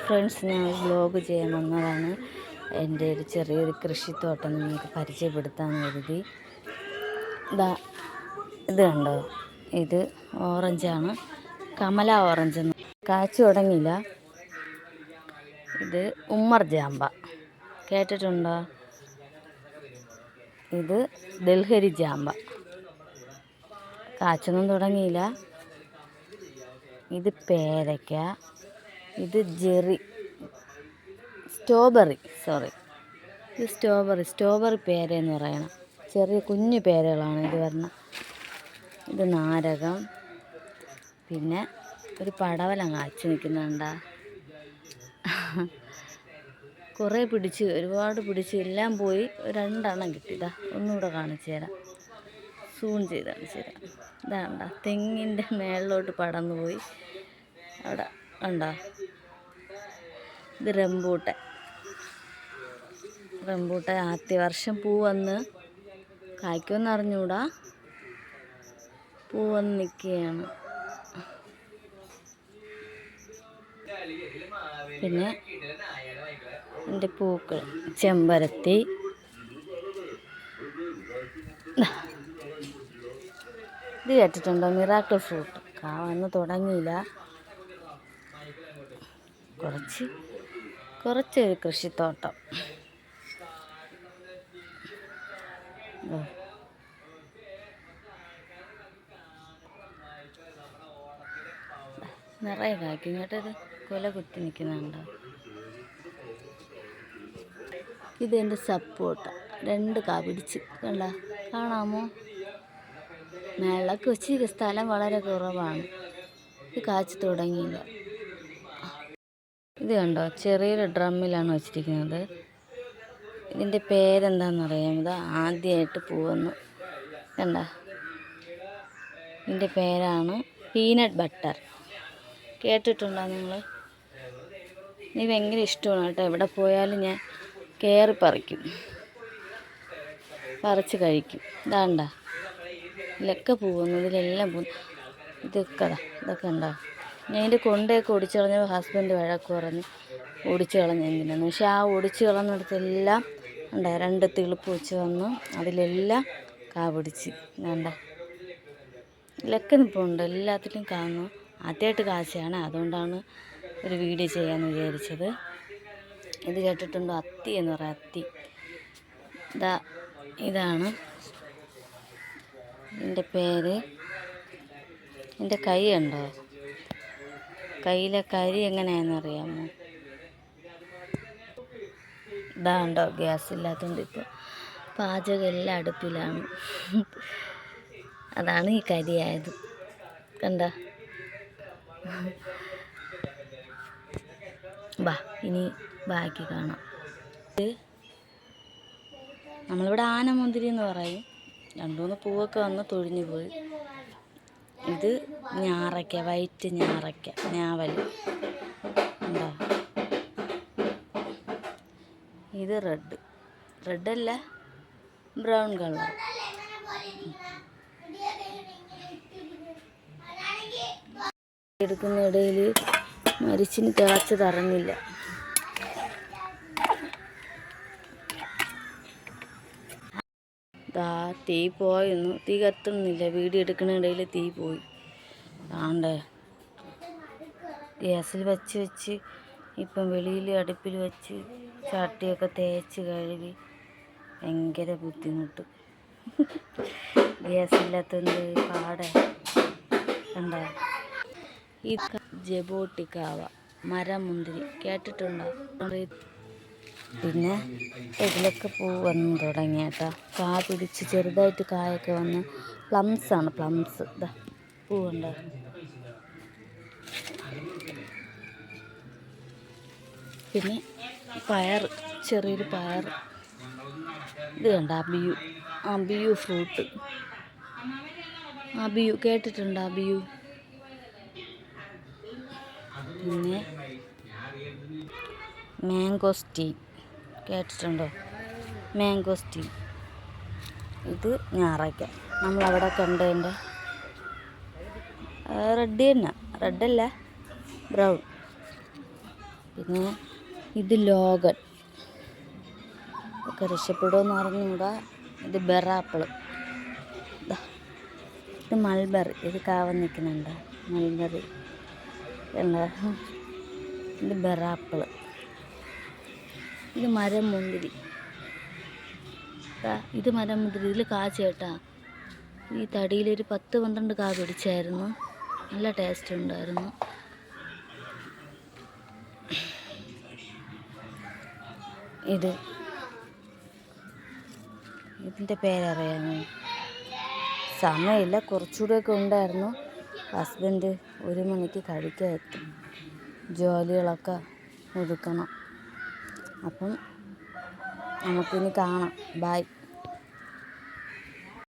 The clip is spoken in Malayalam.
ഫ്രണ്ട്സ്, ഞാൻ ഒരു വ്ലോഗ് ചെയ്യാൻ വന്നതാണ്. എൻ്റെ ഒരു ചെറിയൊരു കൃഷിത്തോട്ടം നിങ്ങൾക്ക് പരിചയപ്പെടുത്താമെന്ന് കരുതി. ഇത് കണ്ടോ, ഇത് ഓറഞ്ചാണ്, കമല ഓറഞ്ച്. കാച്ചു തുടങ്ങിയില്ല. ഇത് ഉമ്മർ ജാമ്പ, കേട്ടിട്ടുണ്ടോ? ഇത് ഡൽഹരി ജാമ്പ, കാച്ചൊന്നും തുടങ്ങിയില്ല. ഇത് പേരയ്ക്ക, ഇത് ഇത് സ്ട്രോബെറി പേരയെന്ന് പറയണം. ചെറിയ കുഞ്ഞു പേരകളാണ് ഇത് വരണം. ഇത് നാരകം. പിന്നെ ഒരു പടവലം കാച്ചു നിൽക്കുന്നുണ്ടാ. കുറേ ഒരുപാട് പിടിച്ച് എല്ലാം പോയി. രണ്ടെണ്ണം കിട്ടി. ഒന്നുകൂടെ കാണിച്ചു തരാം, സൂം ചെയ്ത് കാണിച്ചു തരാം. ഇതാണ്ട, തെങ്ങിൻ്റെ മേളിലോട്ട് പടർന്നു പോയി. അവിടെ ഉണ്ടോ? ഇത് റംബൂട്ടാൻ ആദ്യ വർഷം പൂ വന്ന് കായ്ക്കുമെന്ന് അറിഞ്ഞൂടാ. പൂ വന്ന് നിൽക്കുകയാണ്. പിന്നെ എൻ്റെ പൂക്കൾ ചെമ്പരത്തി. ഇത് കേട്ടിട്ടുണ്ടോ? Miracle fruit. കാ വന്ന് തുടങ്ങിയില്ല. കുറച്ചൊരു കൃഷിത്തോട്ടം. നിറയെ കായ്ക്കും കേട്ടോ. ഇത് കൊല കുത്തി നിൽക്കുന്നുണ്ടോ? ഇതെൻ്റെ സപ്പോട്ട, 2 കാ പിടിച്ച് കണ്ട, കാണാമോ? മേളക്ക് വെച്ച് സ്ഥലം വളരെ കുറവാണ്. ഇത് കാച്ചു തുടങ്ങിയില്ല. ഇത് കണ്ടോ, ചെറിയൊരു ഡ്രമ്മിലാണ് വെച്ചിരിക്കുന്നത്. ഇതിൻ്റെ പേരെന്താണെന്നറിയാം? ഇത് ആദ്യമായിട്ട് പൂവന്നു കണ്ട. ഇതിൻ്റെ പേരാണ് പീനട്ട് ബട്ടർ. കേട്ടിട്ടുണ്ടോ നിങ്ങൾ? എനിക്ക് ഭയങ്കര ഇഷ്ടമാണ് കേട്ടോ. എവിടെ പോയാലും ഞാൻ കയറി പറിച്ച് കഴിക്കും. ഇതാണ്ട, ഇതിലൊക്കെ പോകുന്നു, ഇതിലെല്ലാം പോകുന്നു. ഇതൊക്കെ ഉണ്ടോ? ഞാൻ ഇതിൻ്റെ കൊണ്ടൊക്കെ ഒടിച്ചു കളഞ്ഞപ്പോൾ ഹസ്ബൻഡ് വഴക്ക് പറഞ്ഞ് ഒടിച്ചു കളഞ്ഞ എന്തിനാന്ന്. പക്ഷെ ആ ഒടിച്ചു കളഞ്ഞിടത്തെല്ലാം ഉണ്ട് 2 തിളിപ്പ് വെച്ച് വന്നു. അതിലെല്ലാം കാ പിടിച്ച് വേണ്ട. ഇതിലൊക്കെ നിൽപ്പുണ്ട്, എല്ലാത്തിലും കാണുന്നു. ആദ്യമായിട്ട് കാശാണ്, അതുകൊണ്ടാണ് ഒരു വീഡിയോ ചെയ്യാമെന്ന് വിചാരിച്ചത്. ഇത് കേട്ടിട്ടുണ്ടോ? അത്തി എന്ന് പറയാം, അത്തി. ഇതാണ് എൻ്റെ പേര്. എൻ്റെ കൈ ഉണ്ടോ? കയ്യിലെ കരി എങ്ങനെയാണെന്നറിയാമോ? ഇതാണ്ടോ, ഗ്യാസ് ഇല്ലാത്തതുകൊണ്ട് ഇപ്പോൾ പാചകം എല്ലാം അടുപ്പിലാണ്. അതാണ് ഈ കരിയായത് കണ്ട. ഇനി ബാക്കി കാണാം. നമ്മളിവിടെ ആനമുന്തിരി എന്ന് പറയും. 2-3 പൂവൊക്കെ വന്ന് തൊഴിഞ്ഞു പോയി. ഇത് ഞാറയ്ക്ക, വൈറ്റ് ഞാറയ്ക്ക, ഞാവൽ ഉണ്ടോ? ഇത് റെഡല്ല, ബ്രൗൺ കളർ. എടുക്കുന്ന ഇടയിൽ മരിച്ചിന് തിളച്ച് തറങ്ങില്ല. തീ പോയൊന്നു, തീ കത്തുന്നില്ല. വീഡിയോ എടുക്കുന്ന ഇടയിൽ തീ പോയി. ആണ്ടേ, ഗ്യാസിൽ വെച്ച് ഇപ്പം വെളിയിൽ അടുപ്പിൽ വെച്ച് ചട്ടിയൊക്കെ തേച്ച് കഴുകി ഭയങ്കര ബുദ്ധിമുട്ട്. ഗ്യാസില്ലാത്തതുകൊണ്ട് പാടെ കണ്ടോ. ഈ ജബോട്ടിക്കാവ, മരമുന്തിരി, കേട്ടിട്ടുണ്ടോ? പിന്നെ ഇതിലൊക്കെ പൂ വന്ന് തുടങ്ങി കേട്ടോ. കാ പിടിച്ച് ചെറുതായിട്ട് കായൊക്കെ വന്ന്. പ്ലംസാണ്, പ്ലംസ്. പൂവുണ്ടോ? പിന്നെ ചെറിയൊരു പയർ. ഇത് കണ്ട, അബിയു ഫ്രൂട്ട്. അബിയു കേട്ടിട്ടുണ്ടോ? അബിയു. പിന്നെ മാംഗോസ്റ്റീൻ, കേട്ടിട്ടുണ്ടോ? മാംഗോസ്റ്റീൻ. ഇത് ഞാറയ്ക്ക, നമ്മളവിടെ കണ്ടതിൻ്റെ റെഡ് തന്നെ, റെഡല്ല ബ്രൗൺ. പിന്നെ ഇത് ലോഗൻ, ഒക്കെ രക്ഷപ്പെടുമെന്ന് അറിഞ്ഞൂടാ. ഇത് ബെറാപ്പിള്, ഇത് മൾബറി, ഇത് കാവൻ നിൽക്കുന്നുണ്ട് മൾബറി എന്താ. ഇത് ബെറാപ്പിള്, ഇത് മരം മുന്തിരി. ഇത് മരം മുന്തിരി, ഇതിൽ കാച്ചേട്ടാ. ഈ തടിയിലൊരു 10-12 കാ പിടിച്ചായിരുന്നു, നല്ല ടേസ്റ്റ് ഉണ്ടായിരുന്നു. ഇതിൻ്റെ പേരറിയാമോ? സമയമില്ല, കുറച്ചുകൂടെയൊക്കെ ഉണ്ടായിരുന്നു. ഹസ്ബൻഡ് 1 മണിക്ക് കഴിക്കാൻ എത്തും, ജോലികളൊക്കെ ഒതുക്കണം. അപ്പം നമുക്കിനി കാണാം. ബൈ.